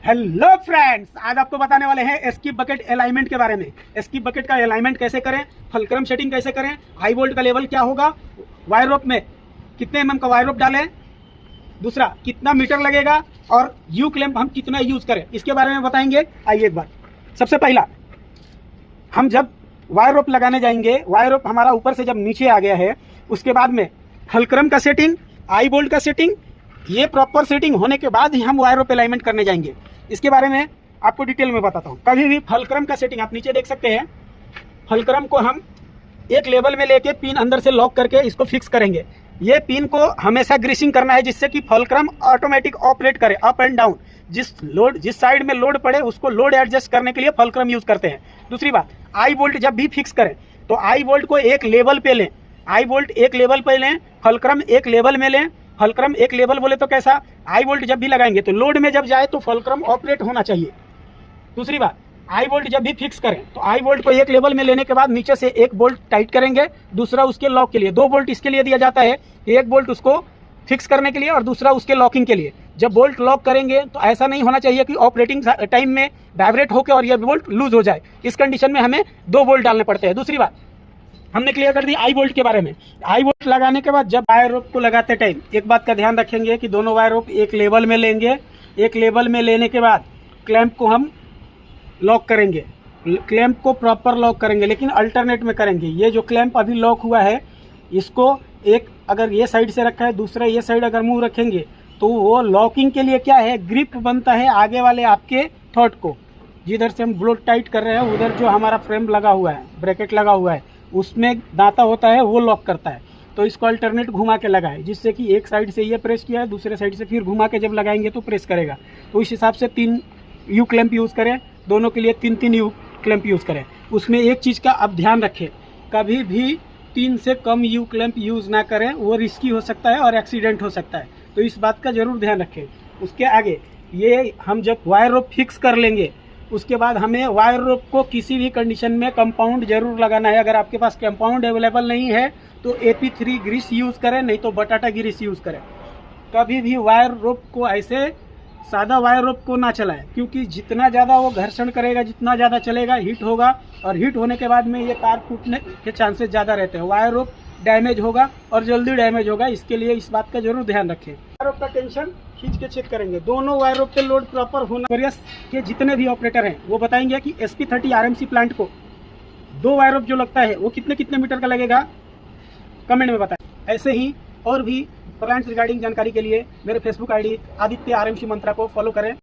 Hello friends, आज आपको बताने वाले हैं एस्की बकेट अलाइनमेंट के बारे में। एस्की बकेट का अलाइनमेंट कैसे करें, फुलक्रम सेटिंग कैसे करें, हाई वोल्ट का लेवल क्या होगा, वायर रोप में कितने mm का वायर रोप डालें, दूसरा कितना मीटर लगेगा और यू क्लैंप हम कितना यूज करें, इसके बारे में बताएंगे। आइए एक बार, सबसे पहला हम जब वायर रोप लगाने जाएंगे, वायर रोप हमारा ऊपर से जब नीचे आ गया है, उसके बाद में फुलक्रम का सेटिंग, हाई वोल्ट का सेटिंग, ये प्रॉपर सेटिंग होने के बाद ही हम वायर रोप अलाइनमेंट करने जाएंगे। इसके बारे में आपको डिटेल में बताता हूँ। कभी भी फुलक्रम का सेटिंग आप नीचे देख सकते हैं, फुलक्रम को हम एक लेवल में लेके पिन अंदर से लॉक करके इसको फिक्स करेंगे। ये पिन को हमेशा ग्रीसिंग करना है जिससे कि फुलक्रम ऑटोमेटिक ऑपरेट करे, अप एंड डाउन। जिस साइड में लोड पड़े उसको लोड एडजस्ट करने के लिए फुलक्रम यूज करते हैं। दूसरी बात, आई वोल्ट जब भी फिक्स करें तो आई वोल्ट को एक लेवल पे लें, आई वोल्ट एक लेवल पे लें, फुलक्रम एक लेवल में लें। फुलक्रम एक लेवल बोले तो कैसा, आई वोल्ट जब भी लगाएंगे तो लोड में जब जाए तो फुलक्रम ऑपरेट होना चाहिए। दूसरी बात, आई वोल्ट जब भी फिक्स करें तो आई वोल्ट को एक लेवल में लेने के बाद नीचे से एक बोल्ट टाइट करेंगे, दूसरा उसके लॉक के लिए। 2 बोल्ट इसके लिए दिया जाता है, एक बोल्ट उसको फिक्स करने के लिए और दूसरा उसके लॉकिंग के लिए। जब बोल्ट लॉक करेंगे तो ऐसा नहीं होना चाहिए कि ऑपरेटिंग टाइम में वाइब्रेट होकर और ये बोल्ट लूज हो जाए। इस कंडीशन में हमें 2 बोल्ट डालने पड़ते हैं। दूसरी बात, हमने क्लियर कर दी आई वोल्ट के बारे में। आई वोल्ट लगाने के बाद जब वायर रोप को लगाते टाइम एक बात का ध्यान रखेंगे कि दोनों वायर रोप एक लेवल में लेंगे। एक लेवल में लेने के बाद क्लैंप को हम लॉक करेंगे, क्लैंप को प्रॉपर लॉक करेंगे, लेकिन अल्टरनेट में करेंगे। ये जो क्लैंप अभी लॉक हुआ है इसको एक अगर ये साइड से रखा है, दूसरा ये साइड अगर मुंह रखेंगे तो वो लॉकिंग के लिए क्या है, ग्रिप बनता है आगे वाले आपके थ्रोट को। जिधर से हम बोल्ट टाइट कर रहे हैं उधर जो हमारा फ्रेम लगा हुआ है, ब्रैकेट लगा हुआ है, उसमें दांता होता है वो लॉक करता है। तो इसको अल्टरनेट घुमा के लगाए जिससे कि एक साइड से ये प्रेस किया है, दूसरे साइड से फिर घुमा के जब लगाएंगे तो प्रेस करेगा। तो इस हिसाब से 3 यू क्लैंप यूज़ करें, दोनों के लिए 3-3 यू क्लैंप यूज़ करें। उसमें एक चीज़ का अब ध्यान रखें, कभी भी 3 से कम यू क्लैंप यूज़ ना करें, वो रिस्की हो सकता है और एक्सीडेंट हो सकता है। तो इस बात का ज़रूर ध्यान रखें। उसके आगे ये हम जब वायर रोप फिक्स कर लेंगे उसके बाद हमें वायर रोप को किसी भी कंडीशन में कंपाउंड जरूर लगाना है। अगर आपके पास कंपाउंड अवेलेबल नहीं है तो AP3 ग्रीस यूज़ करें, नहीं तो बटाटा ग्रीस यूज़ करें। कभी भी वायर रोप को ऐसे सादा वायर रोप को ना चलाएं, क्योंकि जितना ज़्यादा वो घर्षण करेगा, जितना ज़्यादा चलेगा, हीट होगा और हीट होने के बाद में ये तार फूटने के चांसेस ज़्यादा रहते हैं। वायर रोप डैमेज होगा और जल्दी डैमेज होगा, इसके लिए इस बात का जरूर ध्यान रखें। वायर रोप का टेंशन खींच के चेक करेंगे, दोनों वायर रोप पे लोड प्रॉपर होना। वेरियस के जितने भी ऑपरेटर हैं वो बताएंगे कि SP30 RMC प्लांट को 2 वायर रोप जो लगता है वो कितने मीटर का लगेगा, कमेंट में बताएं। ऐसे ही और भी प्लांट रिगार्डिंग जानकारी के लिए मेरे फेसबुक ID आदित्य RMC मंत्रा को फॉलो करें।